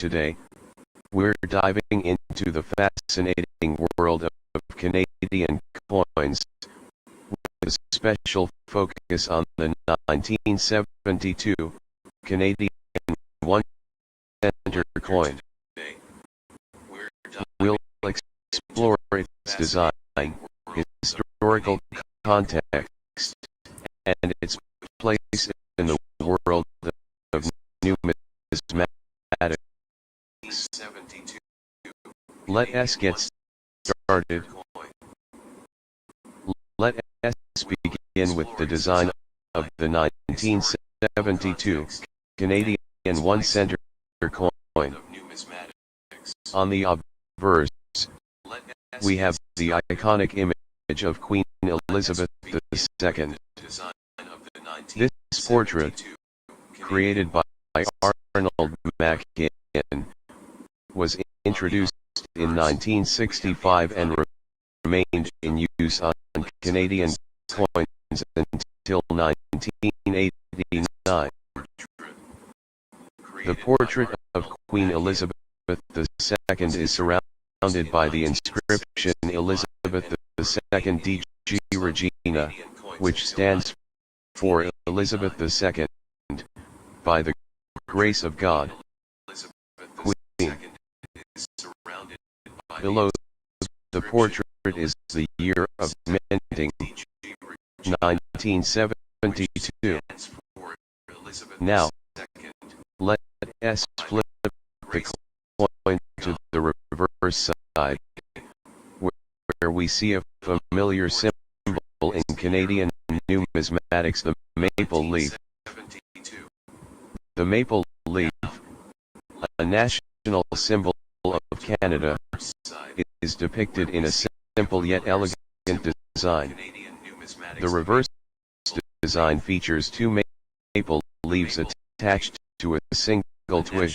Today, we're diving into the fascinating world of Canadian coins, with a special focus on the 1972 Canadian 1 center coin. We'll explore its design, historical context, and its place in the world of numismatics. Let us get started. Let us begin with the design of the 1972 Canadian 1 center coin. On the obverse, we have the iconic image of Queen Elizabeth II. This portrait, created by Arnold Mackin, was introduced in 1965 and remained in use on Canadian coins until 1989. The portrait of Queen Elizabeth II is surrounded by the inscription Elizabeth II DG Regina, which stands for Elizabeth II, by the grace of God, Queen. Below the portrait is the year of minting, 1972. Now, let us flip the coin to the reverse side, where we see a familiar symbol in Canadian numismatics, the maple leaf. The maple leaf, a national symbol of Canada, is depicted in a simple yet elegant design. The reverse design features two maple leaves attached to a single twig.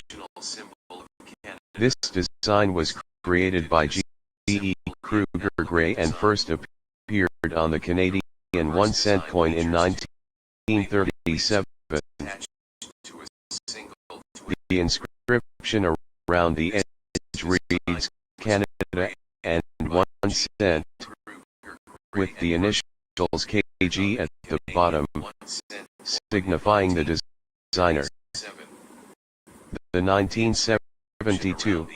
This design was created by G.E. Kruger Gray and first appeared on the Canadian 1 cent coin in 1937. The inscription around the edge reads Canada and 1 cent, with the initials KG at the bottom, signifying the designer. The 1972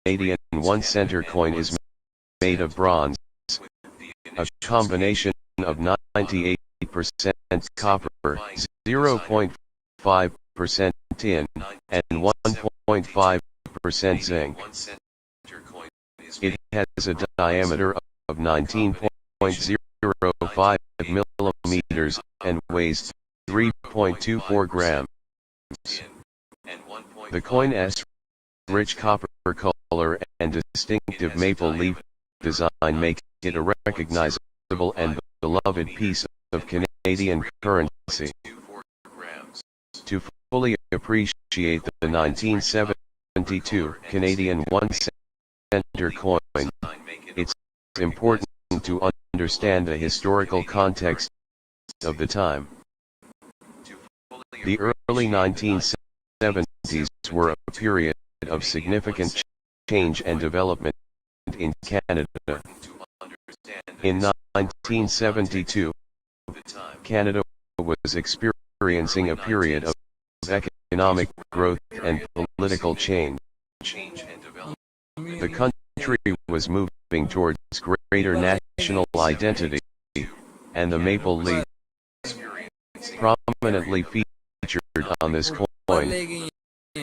Canadian 1 center coin is made of bronze, a combination of 98% copper, 0.5% tin, and 1.5% zinc. It has a diameter of 19.05 millimeters and weighs 3.24 grams. The coin's rich copper color and distinctive maple leaf design make it a recognizable and beloved piece of Canadian currency. To fully appreciate the 1972 Canadian 1 center coin, it's important to understand the historical context of the time. The early 1970s were a period of significant change and development in Canada. In 1972, Canada was experiencing a period of economic growth and political change. The country was moving towards greater national identity, and the maple leaf, prominently featured on this coin,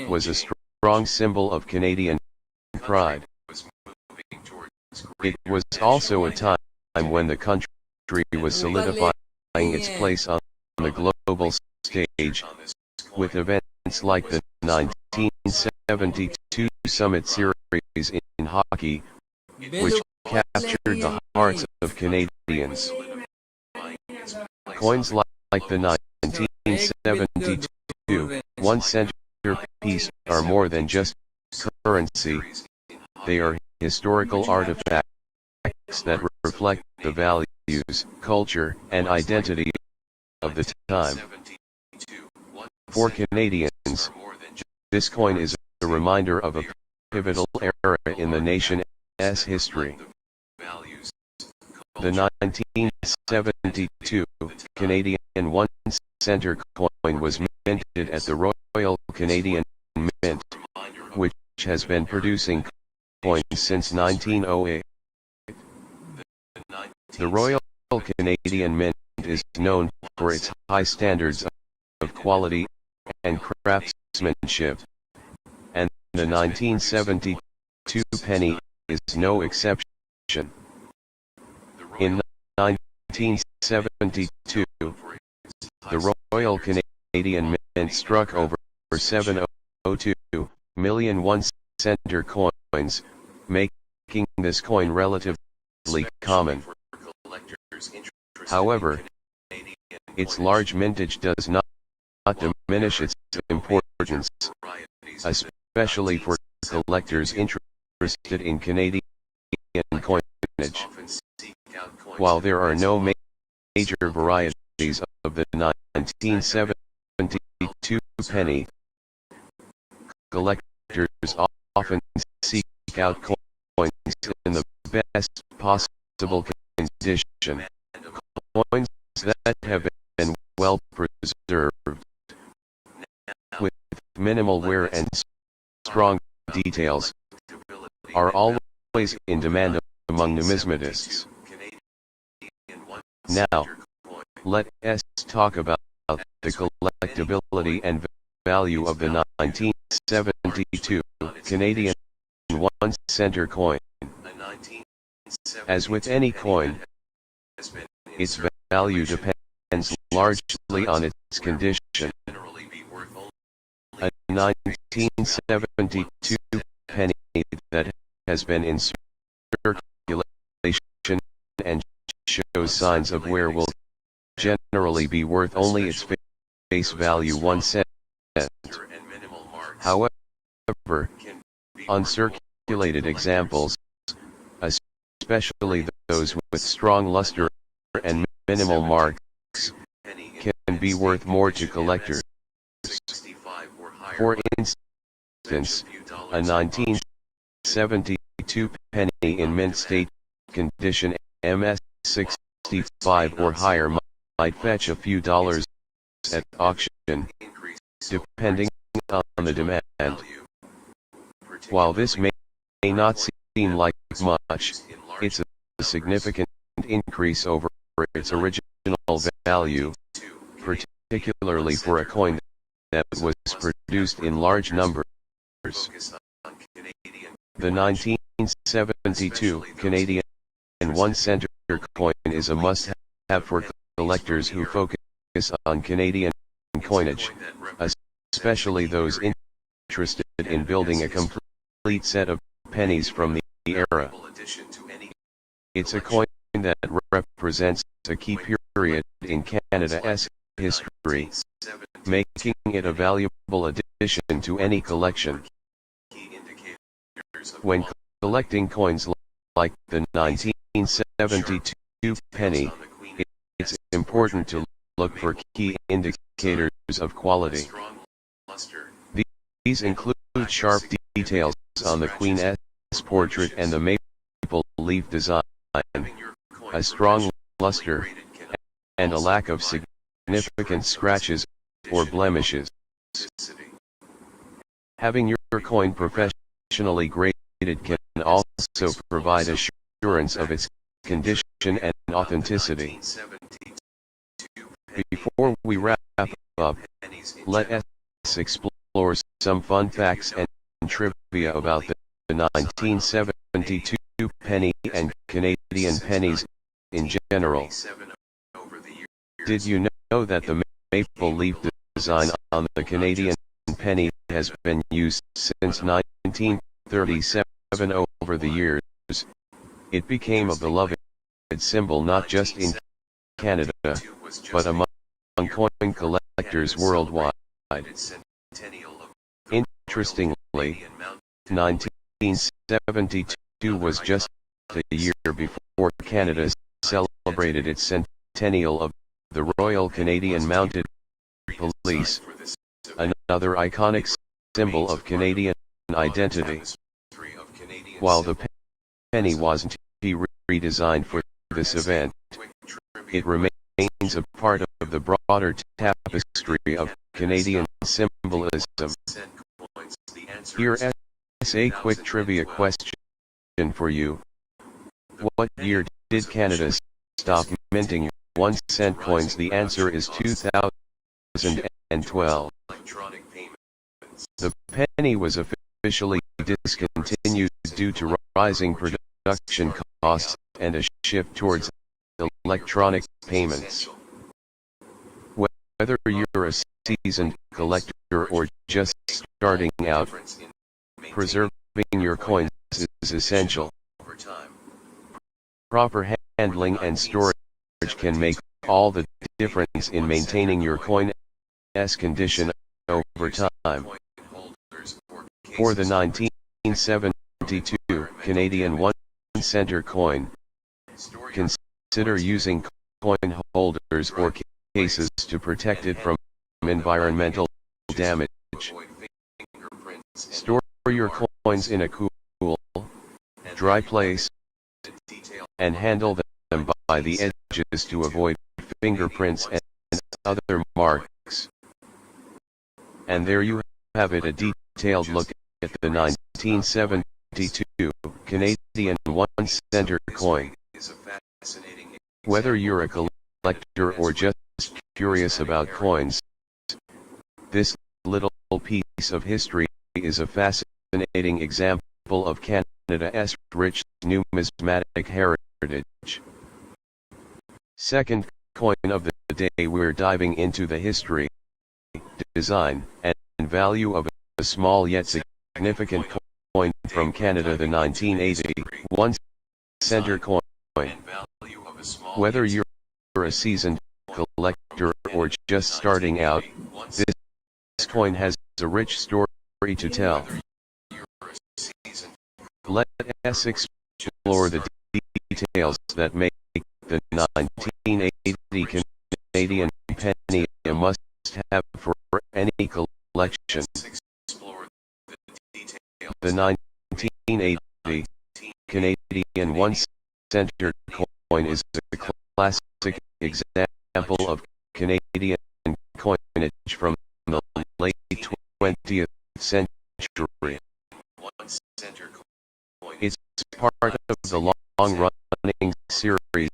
was a strong symbol of Canadian pride. It was also a time when the country was solidifying its place on the global stage, with events like the 1972 Summit Series in hockey, which captured the hearts of Canadians. Coins like the 1972 1 center piece are more than just currency. They are historical artifacts that reflect the values, culture, and identity of the time. For Canadians, this coin is a reminder of a pivotal era in the nation's history. The 1972 Canadian 1 center coin was minted at the Royal Canadian Mint, which has been producing coins since 1908. The Royal Canadian Mint is known for its high standards of quality and craftsmanship, and the 1972 penny is no exception. In 1972, the Royal Canadian Mint struck over 702 million 1 center coins, making this coin relatively common. However, its large mintage does not diminish its importance, especially for collectors interested in Canadian coinage. While there are no major varieties of the 1972 penny, collectors often seek out coins in the best possible condition, coins that have been well preserved, with minimal wear and strong details, are always in demand among numismatists. Now, let us talk about the collectability and value of the 1972 Canadian 1 center coin. As with any coin, its value depends largely on its condition. A 1972 penny that has been in circulation and shows signs of wear will generally be worth only its face value 1 cent. However, uncirculated examples, especially those with strong luster and minimal marks, can be worth more to collectors. For instance, a 1972 penny in mint state condition MS65 or higher might fetch a few dollars at auction, depending on the demand. While this may not seem like much, it's a significant increase over its original value, particularly for a coin that was produced in large numbers. The 1972 Canadian 1 center coin is a must-have for collectors who focus on Canadian coinage, especially those interested in building a complete set of pennies from the era. It's a coin that represents a key period in Canada's history, making it a valuable addition to any collection. When collecting coins like the 1972 penny, it's important to look for key indicators of quality. These include sharp details on the Queen's portrait and the maple leaf design, a strong luster, and a lack of significant scratches or blemishes. Having your coin professionally graded can also provide assurance of its condition and authenticity. Before we wrap up, let us explore some fun facts and trivia about the 1972 penny and Canadian pennies in general. Did you know that the maple leaf design on the Canadian penny has been used since 1937? Over the years, it became a beloved symbol not just in Canada, but among coin collectors worldwide. Interestingly, 1972 was just a year before Canada celebrated its centennial of the Royal Canadian Mounted Police, another iconic symbol of Canadian identity. While the penny wasn't redesigned for this event, it remains a part of the broader tapestry of Canadian symbolism. Here's a quick trivia question for you. What year did Canada stop minting 1-cent coins? The answer is 2012. The penny was officially discontinued due to rising production costs and a shift towards electronic payments. Whether you're a seasoned collector or just starting out, preserving your coins is essential. Proper handling and storage can make all the difference in maintaining your coin's condition over time. For the 1972 Canadian 1-center coin, consider using coin holders or cases to protect it from environmental damage. Store your coins in a cool, dry place, and handle them by the edges to avoid fingerprints and other marks. And there you have it, a detailed look at the 1972 Canadian 1-center coin. Whether you're a collector or just curious about coins, this little piece of history is a fascinating example of Canada's rich numismatic heritage. Second coin of the day, we're diving into the history, design, and value of a small yet significant coin from Canada, the 1980 1-center coin. Whether you're a seasoned collector or just starting out, this coin has a rich story to tell. Let's explore the details that make the 1980 Canadian penny a must-have for any collection. The 1980 Canadian 1-center coin is a classic example of Canadian coinage from the late 20th century. It's part of the long-running series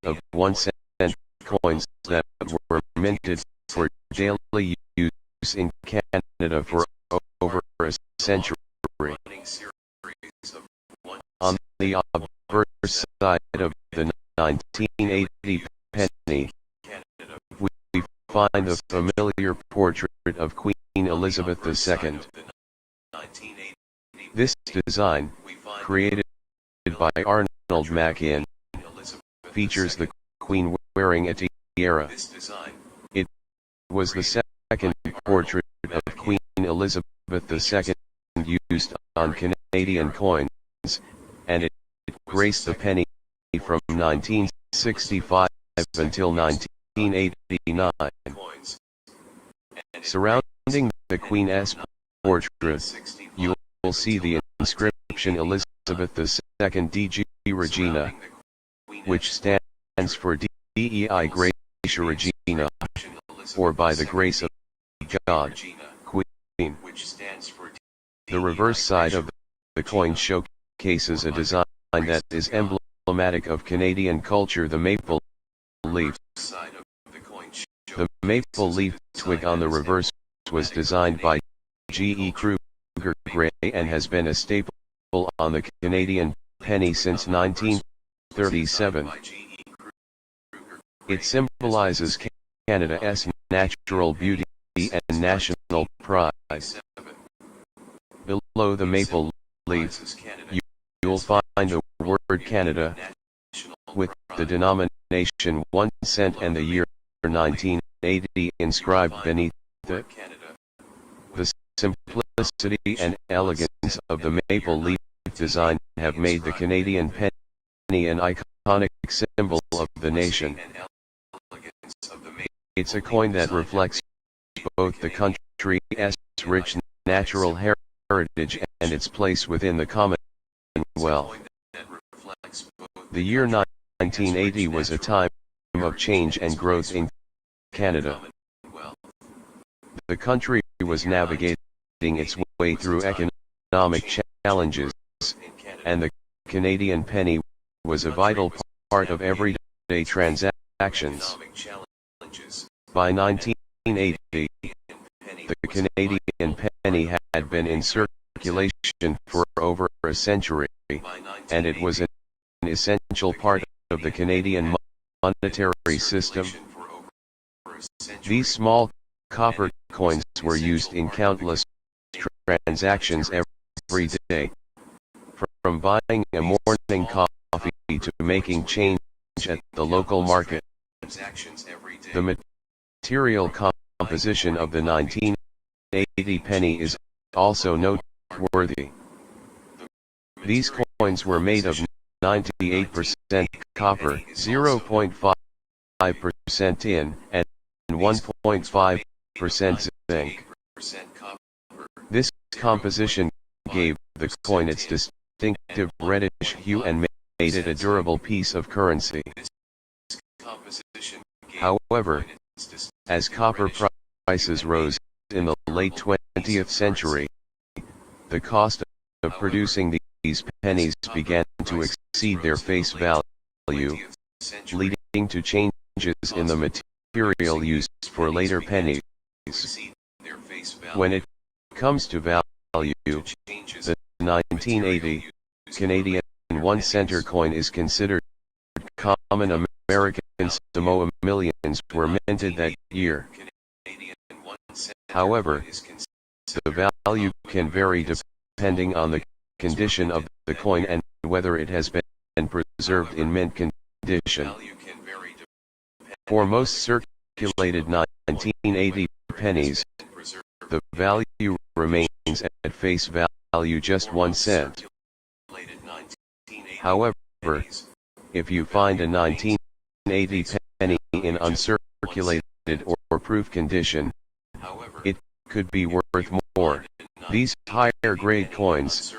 of 1-cent coins that were minted for daily use in Canada for over a century. On the obverse side of the 1980 penny, we find the familiar portrait of Queen Elizabeth II. This design, created by Arnold Mackin, features the Queen wearing a tiara. It was the second portrait of Queen Elizabeth II used on Canadian coins, and it graced the penny from 1965 until 1989. Surrounding the Queen's portrait, you will see the inscription Elizabeth II DG Regina, which stands for Dei Gratia Regina, or by the grace of God, Queen. The reverse side of the coin showcases a design that is emblematic of Canadian culture, the maple leaf. The maple leaf twig on the reverse was designed by G.E. Kruger Gray and has been a staple on the Canadian penny since 1937. It symbolizes Canada's natural beauty and national pride. Below the maple leaf, you'll find the word Canada, with the denomination 1 cent and the year 1980 inscribed beneath it. The simplicity and elegance of the maple leaf design have made the Canadian penny an iconic symbol of the nation. It's a coin that reflects both the country's rich natural heritage and its place within the Commonwealth. The year 1980 was a time of change and growth in Canada. The country was navigating its way through economic challenges, and the Canadian penny was a vital part of everyday transactions. By 1980, the Canadian penny had been in circulation for over a century, and it was an essential part of the Canadian monetary system. These small copper coins were used in countless transactions every day, from buying a morning coffee to making change at the local market. The material composition of the 1980 penny is also noteworthy. These coins were made of 98% copper, 0.5% tin, and 1.5% zinc. This composition gave the coin its distinctive reddish hue and made it a durable piece of currency. However, as copper prices rose in the late 20th century, the cost of producing these pennies began to exceed their face value, leading to changes in the material used for later pennies. When it comes to value, the 1980 Canadian 1 center coin is considered common. American Samoa millions were minted that year. However, the value can vary depending on the condition of the coin and whether it has been preserved in mint condition. For most circulated 1980 pennies, the value remains at face value just 1 cent. However, if you find a 1980 penny in uncirculated or proof condition, it could be worth more. These higher grade coins,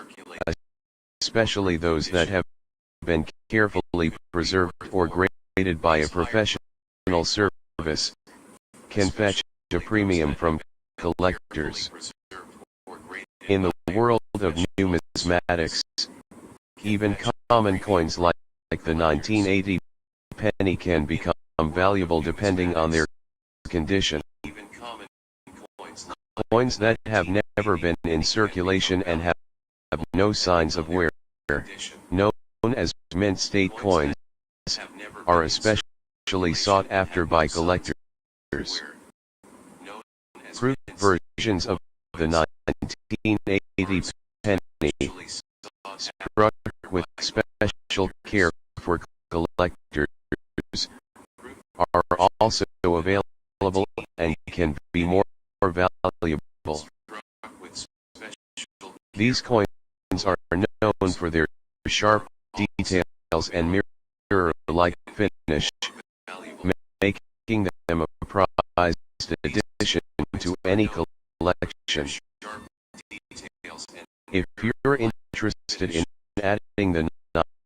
especially those that have been carefully preserved or graded by a professional service, can fetch a premium from collectors. In the world of numismatics, even common coins like the 1980 penny can become valuable depending on their condition. Coins that have never been in circulation and have no signs of wear, known as mint state coins, are especially sought after by collectors. Proof versions of the 1980 penny, struck with special care for collectors, are also available and can be more valuable. These coins are known for their sharp details and mirror-like finish, making them a prized addition to any collection. If you're interested in adding the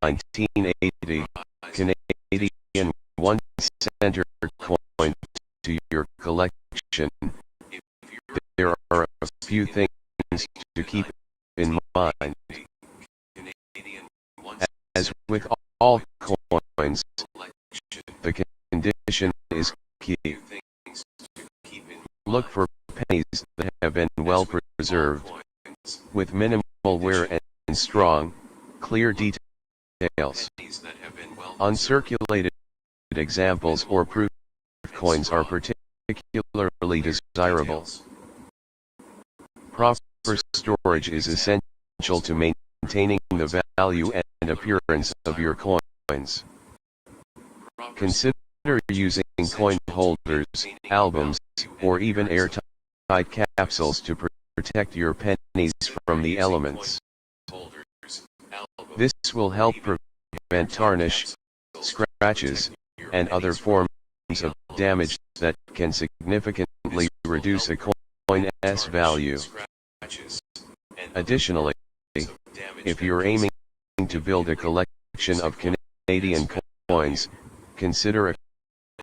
1980 Canadian 1 center coin to your collection, there are a few things to keep in mind. As with all coins, the condition is key. Look for pennies that have been well preserved, with minimal wear and strong, clear details. Uncirculated examples or proof coins are particularly desirable. Proper storage is essential to maintaining the value and appearance of your coins. Consider using coin holders, albums, or even airtight capsules to protect your pennies from the elements. This will help prevent tarnish, scratches, and other forms of damage that can significantly reduce a coin's value. Additionally, if you're aiming to build a collection of Canadian coins, consider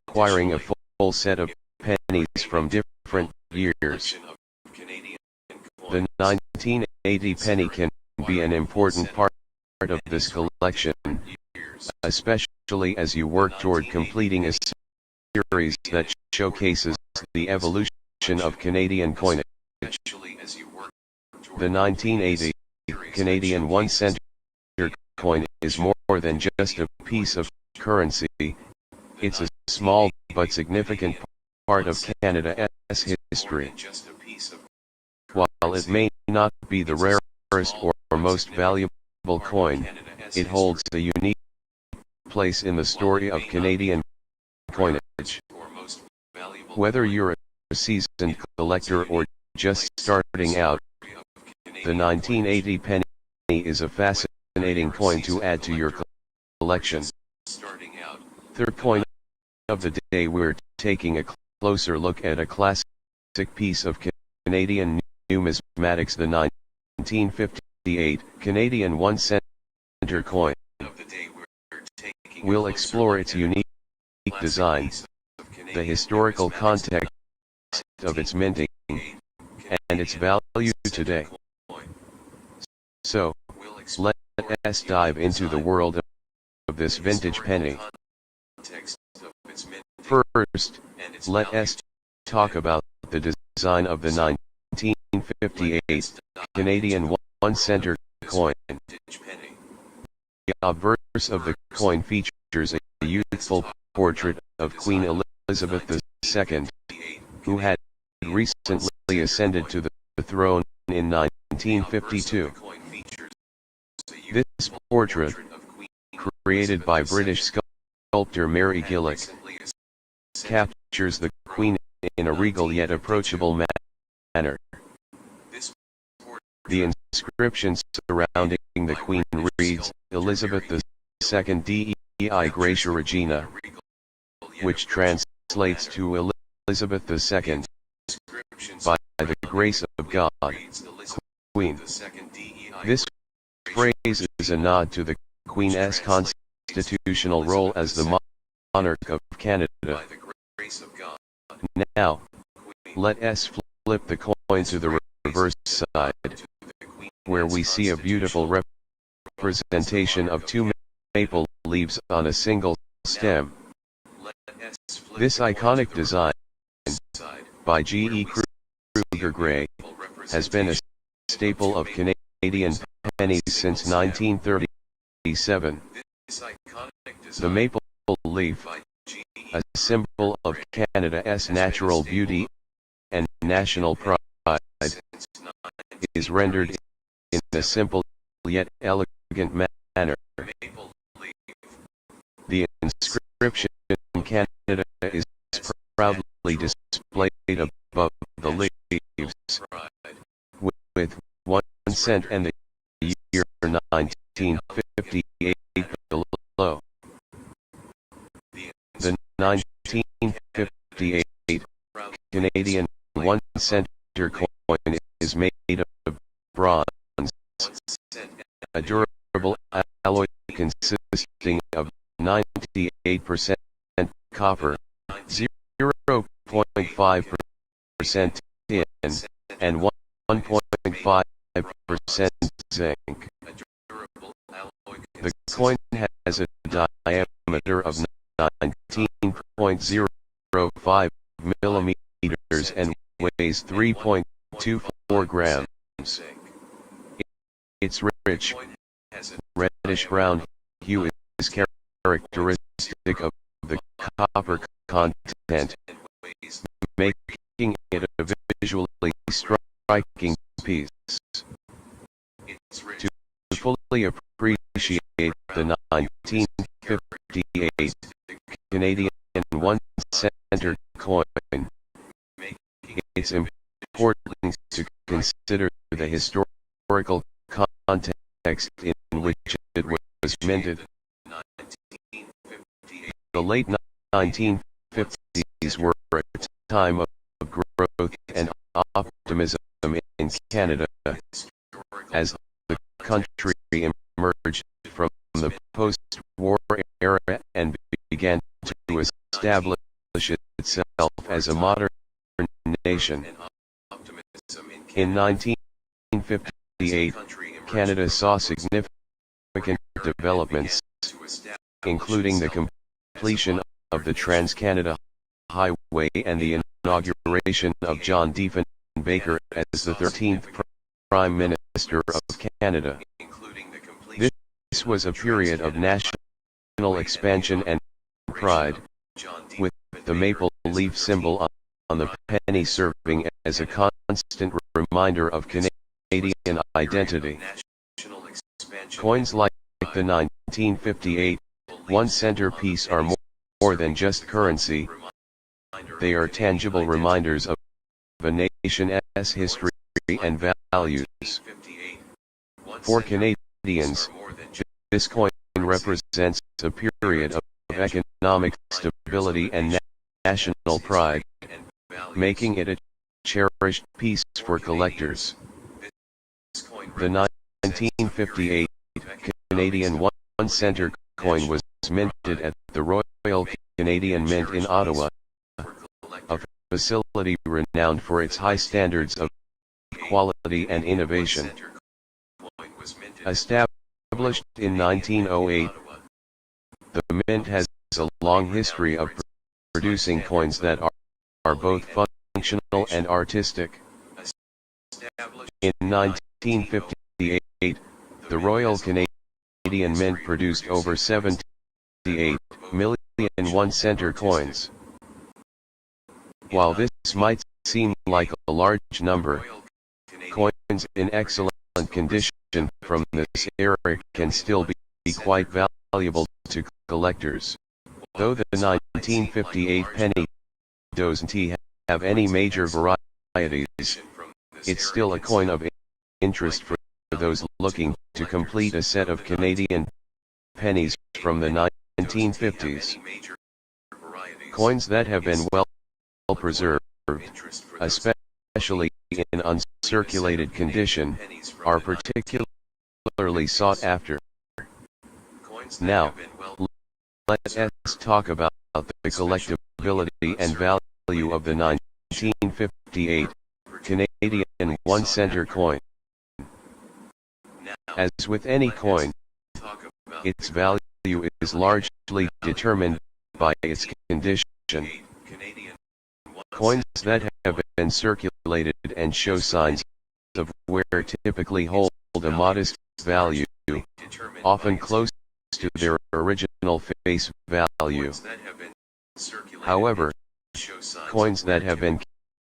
acquiring a full set of pennies from different years. The 1980 penny can be an important part of this collection, especially as you work toward completing a series that showcases the evolution of Canadian coinage. The 1980 Canadian 1 cent coin is more than just a piece of currency. It's a small but significant part of Canada's history. While it may not be the rarest or most valuable coin, it holds a unique place in the story of Canadian coinage. Whether you're a seasoned collector or just starting out, the 1980 penny is a fascinating coin to add to your collection. Third coin of the day, we're taking a closer look at a classic piece of Canadian numismatics, the 1958 Canadian 1 cent coin. We'll explore its unique design, the historical context of its minting, and its value today. So, let's dive into the world of this vintage penny. First, let us talk about the design of the 1958 Canadian 1 cent coin. The obverse of the coin features a youthful portrait of Queen Elizabeth II, who had recently ascended to the throne in 1952. This portrait, created by British sculptor Mary Gillick, captures the Queen in a regal yet approachable manner. The inscription surrounding the Queen reads, "Elizabeth II Dei Gratia Regina," which translates to Elizabeth II, by the grace of God, Queen. This phrase is a nod to the Queen's constitutional role as the monarch of Canada. Now, let us flip the coin to the reverse side, where we see a beautiful representation of two maple leaves on a single stem. This iconic design, by G.E. Kruger Gray, has been a staple of Canadian pennies since 1937. The maple leaf, a symbol of Canada's natural beauty and national pride, is rendered in a simple yet elegant manner. The inscription "Canada" is proudly displayed above the leaves, with 1 cent and the year 1958 below. The 1958 Canadian 1 cent coin is made of bronze, a durable alloy consisting of 98% copper, 0.5% tin, and 1.5% zinc. The coin has a diameter of 19.05 millimeters and weighs 3.24 grams. Its rich, reddish-brown hue is characteristic of the copper content, making it a visually striking piece. To fully appreciate the 1958 Canadian 1 cent coin, it's important to consider the historical context in which it was minted. The late 1950s were a time of growth and optimism in Canada. country emerged from the post-war era and began to establish itself as a modern nation. In 1958, Canada saw significant developments, including the completion of the Trans-Canada Highway and the inauguration of John Diefenbaker as the 13th Prime Minister of Canada. This was a period of national expansion and pride, with the maple leaf symbol on the penny serving as a constant reminder of Canadian identity. Coins like the 1958 1-cent piece are more than just currency. They are tangible reminders of a nation's history and values. For Canadians, this coin represents a period of economic stability and national pride, making it a cherished piece for collectors. The 1958 Canadian 1-cent coin was minted at the Royal Canadian Mint in Ottawa, a facility renowned for its high standards of quality and innovation. Established in 1908, the Mint has a long history of producing coins that are both functional and artistic. In 1958, the Royal Canadian Mint produced over 78 million 1-cent coins. While this might seem like a large number, coins in excellent condition from this era can still be quite valuable to collectors. Though the 1958 penny doesn't have any major varieties, it's still a coin of interest for those looking to complete a set of Canadian pennies from the 1950s. Coins that have been well preserved, especially in uncirculated condition, are particularly sought after. Now, let us talk about the collectability and value of the 1958 Canadian 1-cent coin. As with any coin, its value is largely determined by its condition. Coins that have been circulated and show signs of wear typically hold a modest value, often close to their original face value. However, coins that have been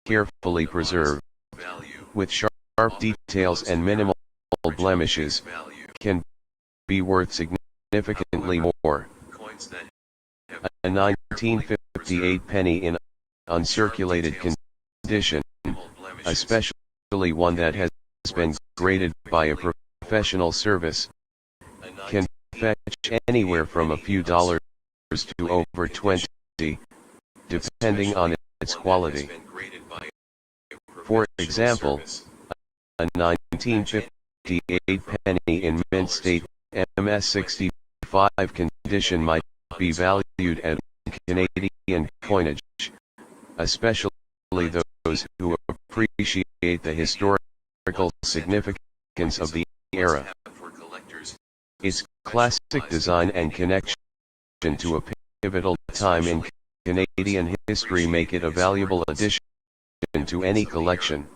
carefully preserved, with sharp details and minimal blemishes, can be worth significantly more. A 1958 penny in uncirculated condition, especially one that has been graded by a professional service, can fetch anywhere from a few dollars to over 20, depending on its quality. For example, a 1958 penny in mint state MS65 condition might be valued at Canadian coinage, especially those who appreciate the historical significance of the era. Its classic design and connection to a pivotal time in Canadian history make it a valuable addition to any collection.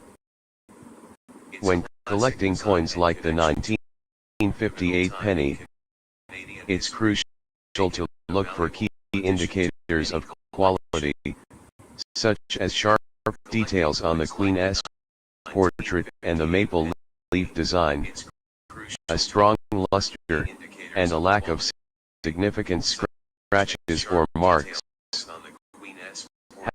When collecting coins like the 1958 penny, it's crucial to look for key indicators of quality, such as sharp details on the Queen's portrait and the maple leaf design, a strong luster, and a lack of significant scratches or marks.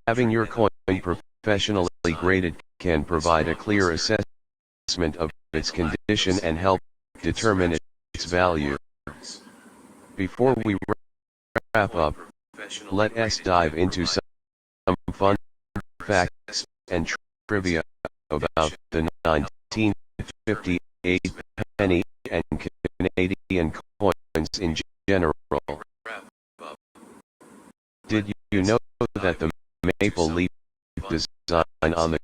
Having your coin professionally graded can provide a clear assessment of its condition and help determine its value. Before we wrap up, let us dive into some fun facts and trivia about the 1958 penny and Canadian coins in general. Did you know that the maple leaf design on the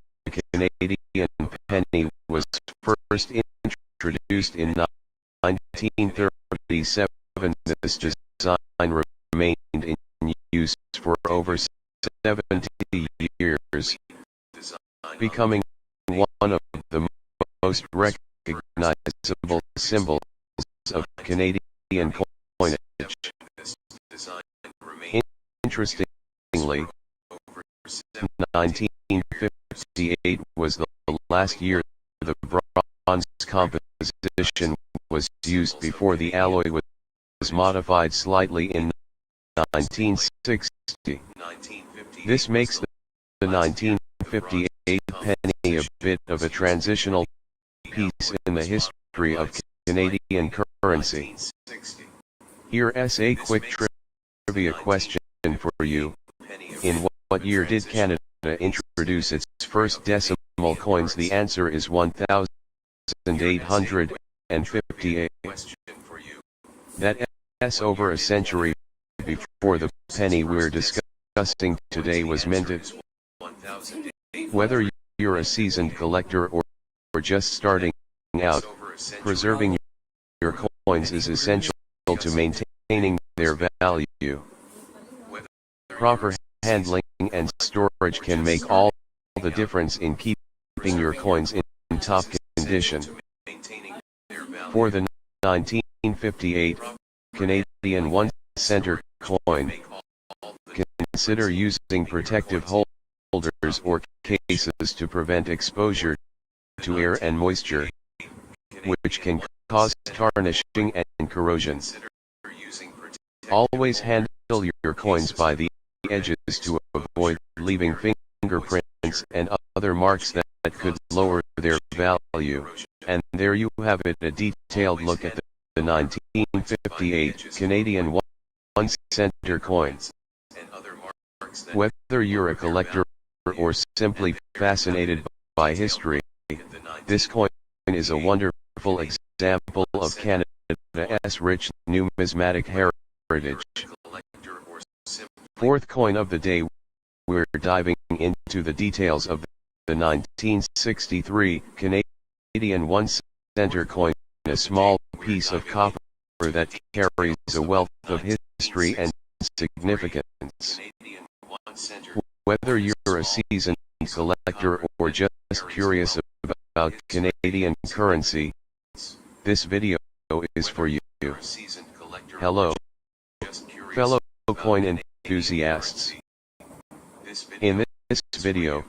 Canadian penny was first introduced in 1937? This design remained in use for over 70 years, becoming one of the most recognizable symbols of Canadian coinage. Interestingly, 1958 was the last year the bronze composition was used before the alloy was modified slightly in 1960. This makes the 1958 penny a bit of a transitional piece in the history of Canadian currency. Here's a quick trivia question for you. In what year did Canada introduce its first decimal coins? The answer is 1858. That's over a century before the penny we're discussing today was minted. Whether you're a seasoned collector or just starting out, preserving your coins is essential to maintaining their value. Proper handling and storage can make all the difference in keeping your coins in top condition. For the 1958 Canadian 1 center coin, consider using protective holders or cases to prevent exposure to air and moisture, which can cause tarnishing and corrosion. Always handle your coins by the edges to avoid leaving fingerprints and other marks that could lower their value. And there you have it, a detailed look at the 1958 Canadian 1 center coin. Whether you're a collector or simply fascinated by history, this coin is a wonderful example of Canada's rich numismatic heritage. Fourth coin of the day, we're diving into the details of the 1963 Canadian 1 center coin, a small piece of copper that carries a wealth of history and significance. Whether you're a seasoned collector or just curious about Canadian currency, this video is for you. Hello, fellow coin enthusiasts. In this video,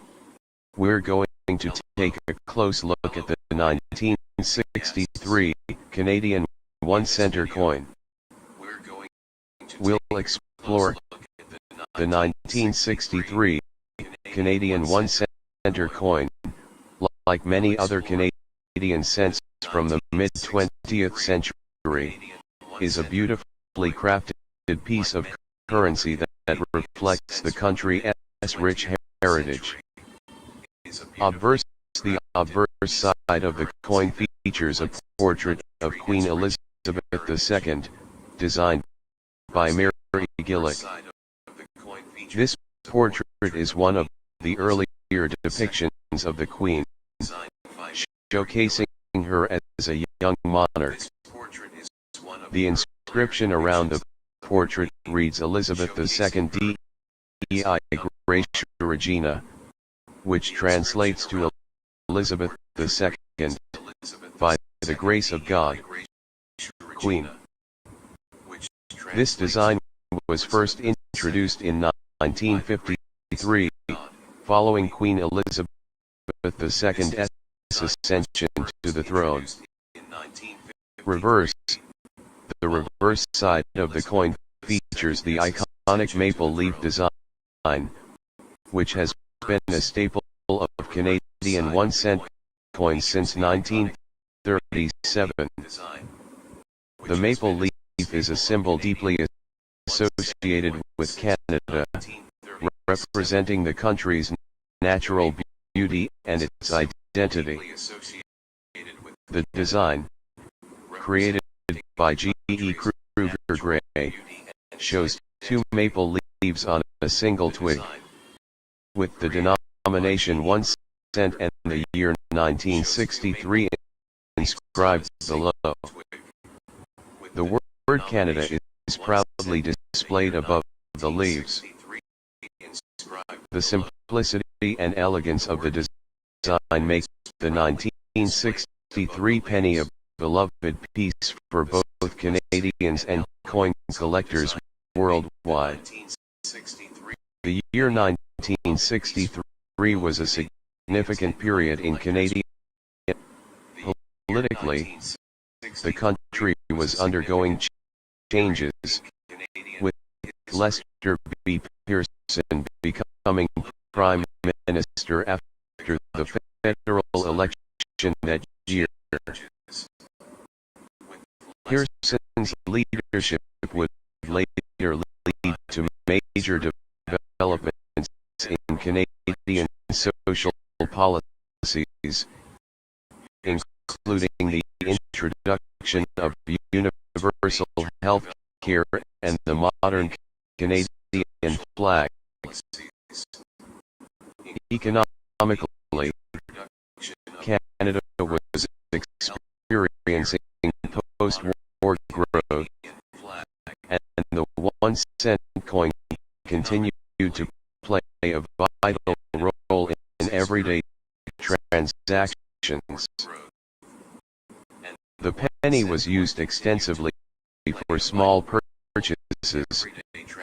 we're going to take a close look at the 1963 Canadian 1 center coin. We'll explore the 1963 Canadian 1 center coin. Like many other Canadian cents from the mid-20th century, is a beautifully crafted piece of currency that reflects the country's rich heritage. The obverse side of the coin features a portrait of Queen Elizabeth II, designed by Mary Gillick. This portrait is one of the earlier depictions of the Queen, showcasing her as a young monarch. The inscription around the portrait reads Elizabeth II Dei Gratia Regina, which translates to Elizabeth II, by the grace of God, Queen. This design was first introduced in 1953, following Queen Elizabeth II's ascension to the throne. Reverse. The reverse side of the coin features the iconic maple leaf design, which has been a staple of Canadian 1 cent coins since 1937. The maple leaf is a symbol deeply associated with Canada, representing the country's natural beauty and its identity. The design, created by G. E. Kruger Gray, shows two maple leaves on a single twig, with the denomination 1 cent and the year 1963 inscribed below. The word Canada is proudly displayed above the leaves. The simplicity and elegance of the design make the 1963 penny a beloved piece for both Canadians and coin collectors worldwide. The year 1963 was a significant period in Canadian. Politically, the country was undergoing changes, with Lester B. Pearson becoming Prime Minister after the federal election that year. Pearson's leadership would later lead to major developments in Canadian social policies, including the introduction of universal health care and the modern Canadian flag. Economically, Canada was experiencing post-war growth, and the 1 cent coin continued to play a vital role in everyday transactions. The penny was used extensively for small purchases,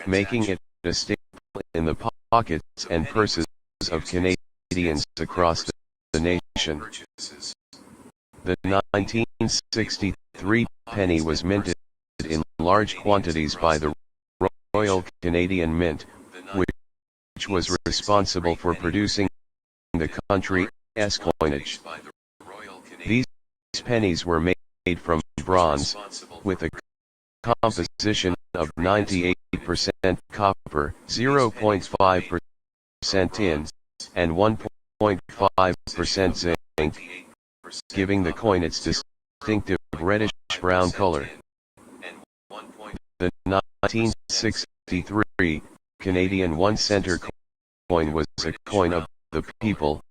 making it a staple in the pockets and purses of Canadians across the nation. The 1963 penny was minted in large quantities by the Royal Canadian Mint, which was responsible for producing the country's coinage. These pennies were made from bronze, with a composition of 98% copper, 0.5% tin, and 1.5% zinc, giving the coin its distinctive reddish-brown color. The 1963 Canadian 1 center coin was a coin of the people,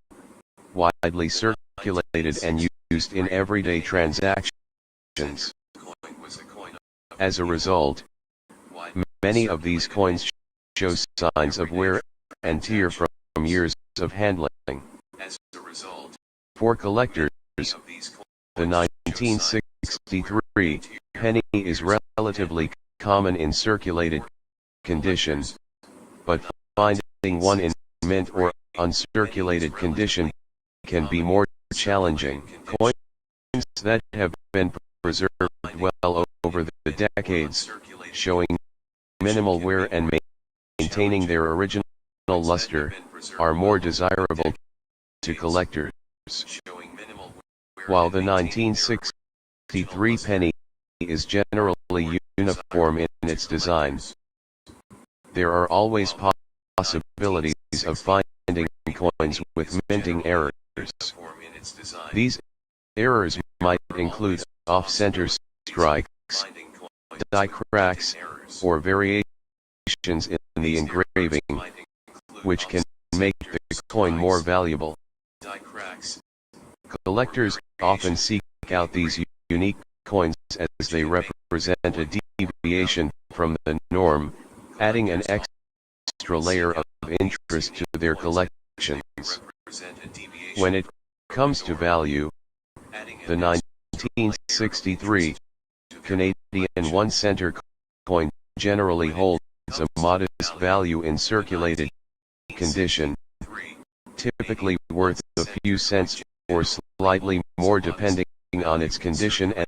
widely circulated and used in everyday transactions. As a result, many of these coins show signs of wear and tear from years of handling. For collectors, the 1963 penny is relatively common in circulated condition, but finding one in mint or uncirculated condition can be more challenging. Coins that have been preserved well over the decades, showing minimal wear and maintaining their original luster, are more desirable to collectors. While the 1963 penny is generally uniform in its design, there are always possibilities of finding coins with minting errors. These errors might include off-center strikes, die cracks, or variations in the engraving, which can make the coin more valuable. Collectors often seek out these unique coins as they represent a deviation from the norm, adding an extra layer of interest to their collections. When it comes to value, the 1963 Canadian 1 center coin generally holds a modest value in circulated condition, typically worth a few cents or slightly more depending on its condition and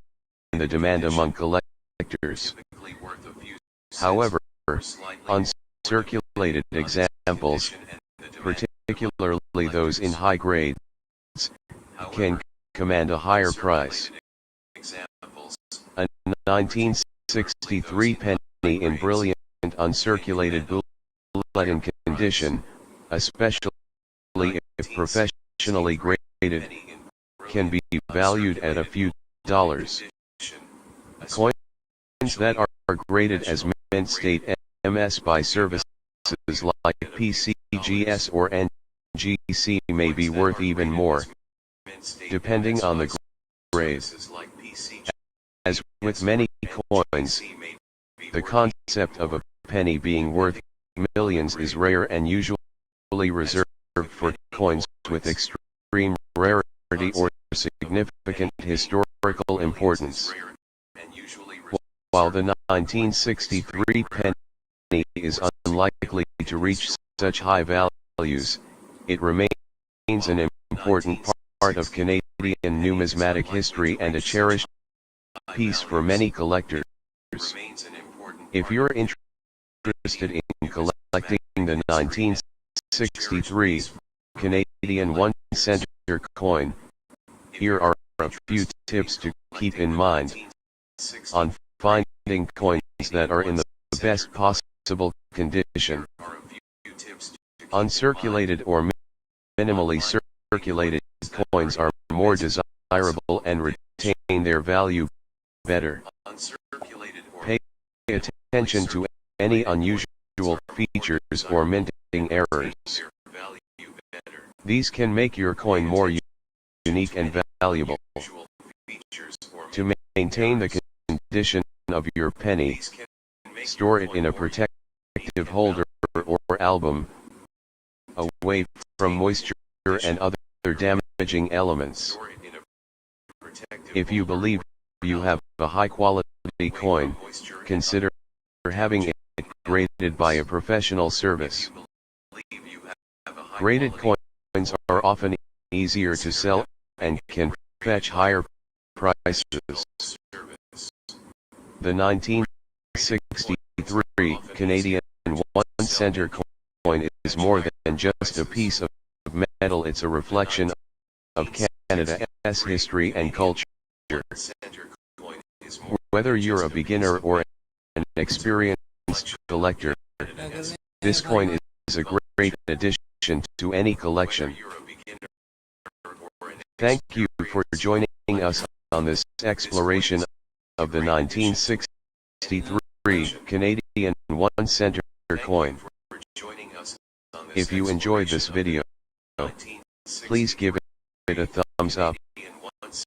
the demand among collectors. However, uncirculated examples, particularly those in high grades, can command a higher price. A 1963 penny in brilliant uncirculated bulletin condition, especially if professionally graded, can be valued at a few dollars. Coins that are graded as mint state MS by services like PCGS or NGC may be worth even more, depending on the grade. As with many coins, the concept of a penny being worth millions is rare and usually reserved for coins with extreme rarity or significant historical importance. While the 1963 penny is unlikely to reach such high values, it remains an important part of Canadian numismatic history and a cherished piece for many collectors. If you're interested in collecting the 1963 Canadian 1 cent coin, here are a few tips to keep in mind on finding coins that are in the best possible condition. Uncirculated or minimally circulated coins are more desirable and retain their value better. Pay attention to any unusual features or minting errors. These can make your coin more unique and valuable. To maintain the condition of your penny, store it in a protective holder or album, away from moisture and other damaging elements. If you believe you have a high-quality coin, consider having it graded by a professional service. Graded coins are often easier to sell and can fetch higher prices. The 1963 Canadian 1 cent coin is more than just a piece of metal. It's a reflection of Canada's history and culture. Whether you're a beginner or an experienced collector, this coin is a great addition to any collection. Thank you for joining us on this exploration of the 1963 Canadian 1 cent coin. If you enjoyed this video, please give it a thumbs up,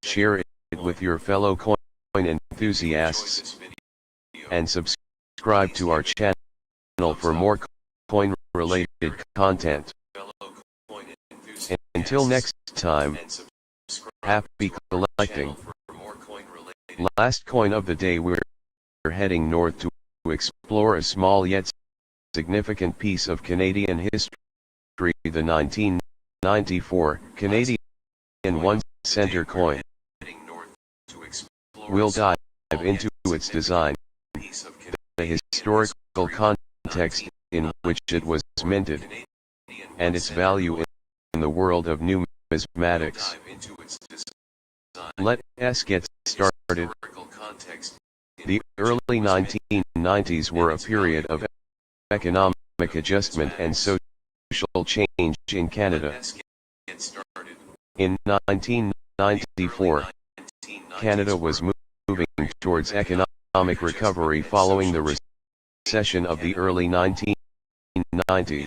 share it with your fellow coin enthusiasts, and subscribe to our channel for more coin-related content. Until next time, happy collecting. Last coin of the day, we're heading north to explore a small yet significant piece of Canadian history, the 1994 Canadian 1 cent coin. We'll dive into its design, the historical context in which it was minted, and its value in the world of numismatics. Let's get started. The early 1990s were a period of economic adjustment and social change in Canada. In 1994, Canada was moving towards economic recovery following the recession of the early 1990s.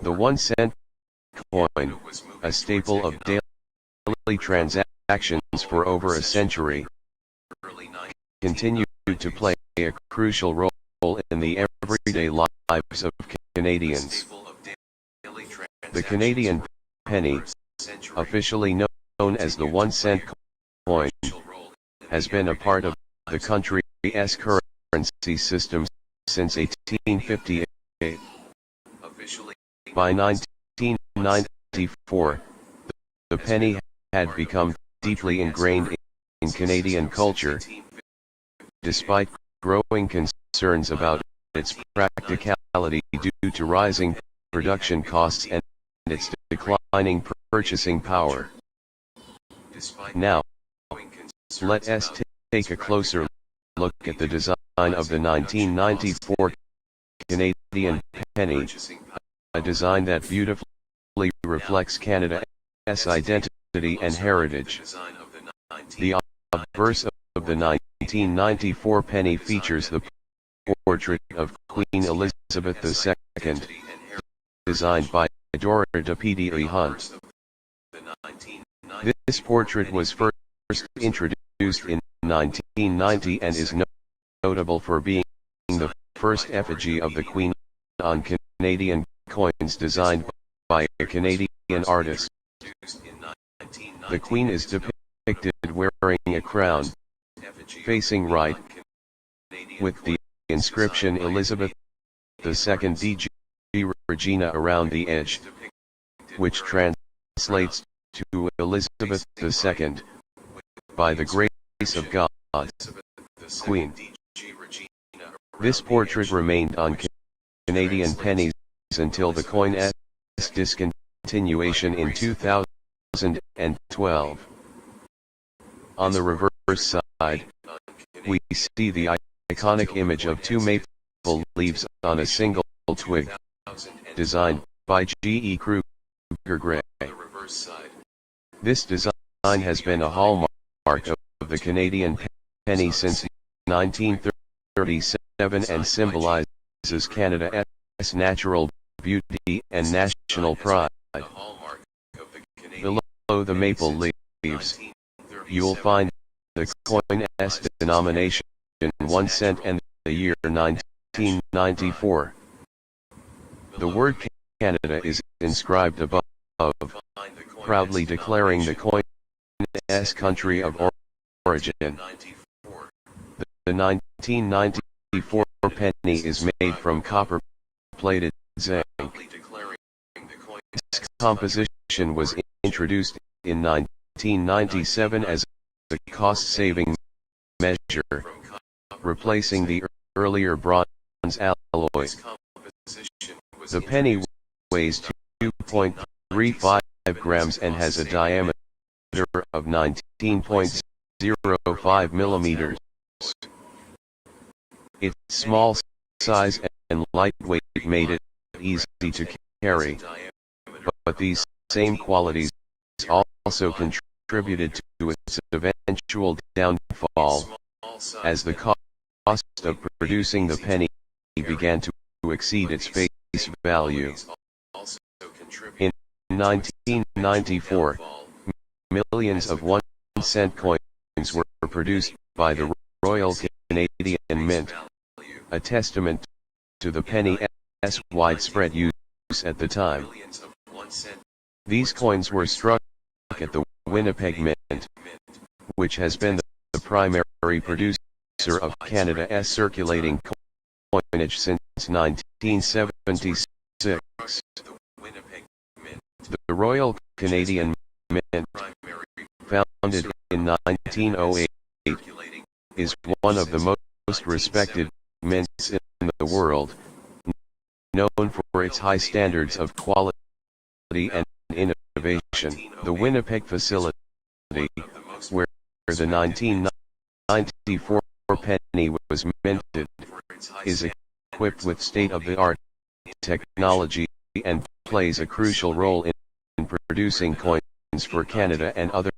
The 1 cent coin, a staple of daily transactions for over a century, continued to play a crucial role in the everyday lives of Canadians. The Canadian penny, officially known as the 1 cent coin, has been a part of the country's currency system since 1858. By 1994, the penny had become deeply ingrained in Canadian culture. Despite growing concerns about its practicality due to rising production costs and its declining purchasing power. Now, let us take a closer look at the design of the 1994 Canadian penny, a design that beautifully reflects Canada's identity and heritage. The obverse of the 1994 penny features the portrait of Queen Elizabeth II, designed by Dora de P.D.E. Hunt. This portrait was first introduced in 1990 and is notable for being the first effigy of the Queen on Canadian coins designed by a Canadian artist. The Queen is depicted wearing a crown, facing right, with the inscription Elizabeth II DG Regina around the edge, which translates to Elizabeth II, by the grace of God, Queen. This portrait remained on Canadian pennies until the coin's discontinuation in 2012. On the reverse side, we see the iconic image of two maple leaves on a single twig, designed by G.E. Kruger Gray. This design has been a hallmark of the Canadian penny since 1937 and symbolizes Canada's natural beauty and national pride. Below the maple leaves, you'll find the coin's denomination, 1 cent, and the year 1994. The word Canada is inscribed above, proudly declaring the coin's country of origin. The 1994 penny is made from copper-plated zinc. This composition was introduced in 1997 as a cost-saving measure, replacing the earlier bronze alloy. The penny weighs 2.35 grams and has a diameter of 19.05 millimeters. Its small size and lightweight made it easy to carry, but these same qualities also contributed to its eventual downfall, as the cost of producing the penny began to exceed its face value. In 1994, millions of 1 cent coins were produced by the Royal Canadian Mint, a testament to the penny's widespread use at the time. These coins were struck at the Winnipeg Mint, which has been the primary producer of Canada's circulating coinage since 1976. The Royal Canadian Mint, founded in 1908, is one of the most respected mints in the world, known for its high standards of quality and innovation. The Winnipeg facility, where the 1994 penny was minted, is equipped with state-of-the-art technology and plays a crucial role in producing coins for Canada and other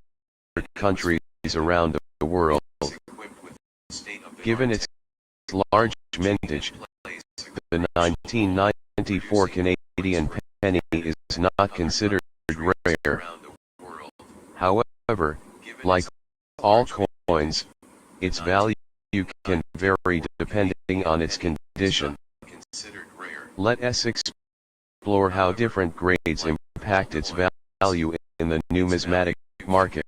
countries around the world. Given its large mintage, the 1994 Canadian penny is not considered rare. However, like all coins, its value can vary depending on its condition. Let us explore how different grades impact its value in the numismatic market.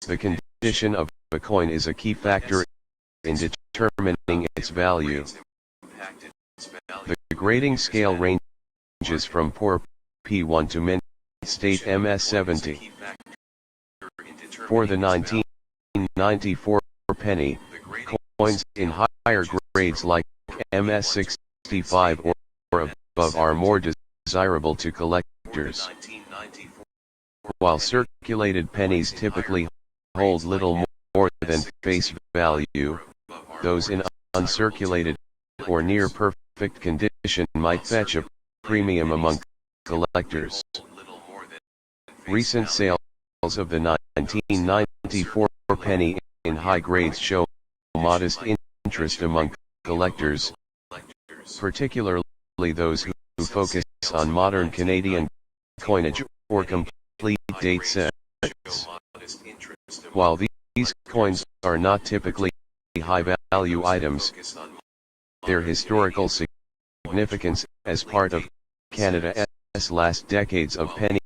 The condition of a coin is a key factor in determining its value. The grading scale ranges from poor P1 to mint state MS70. For the 1994 penny, coins in higher grades like MS65 or above are more desirable to collectors. While circulated pennies typically hold little more than face value, those in uncirculated or near perfect condition might fetch a premium among collectors. Recent sales of the 1994 penny in high grades show modest interest among collectors, particularly those who focus on modern Canadian coinage or complete date sets. While these coins are not typically high-value items, their historical significance as part of Canada's last decades of penny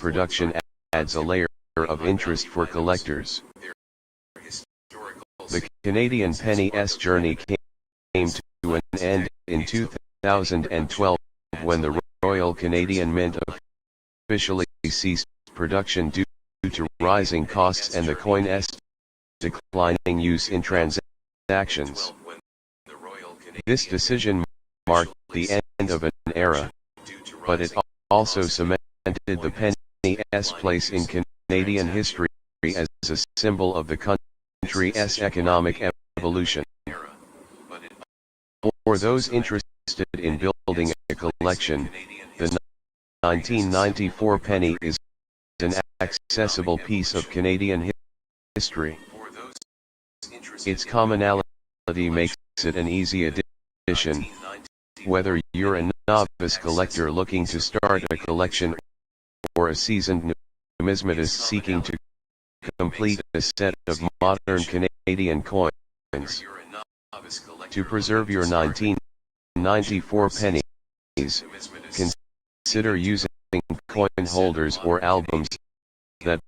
production adds a layer of interest for collectors. The Canadian penny's journey came to an end in 2012 when the Royal Canadian Mint officially ceased production due to rising costs and the coin's declining use in transactions. This decision marked the end of an era, but it also cemented the penny's place in Canadian history as a symbol of the country's economic evolution. For those interested in building a collection, the 1994 penny is an accessible piece of Canadian history. Its commonality makes it an easy addition, whether you're a novice collector looking to start a collection or a seasoned numismatist seeking to complete a set of modern Canadian coins. To preserve your 1994 pennies, consider using coin holders or albums that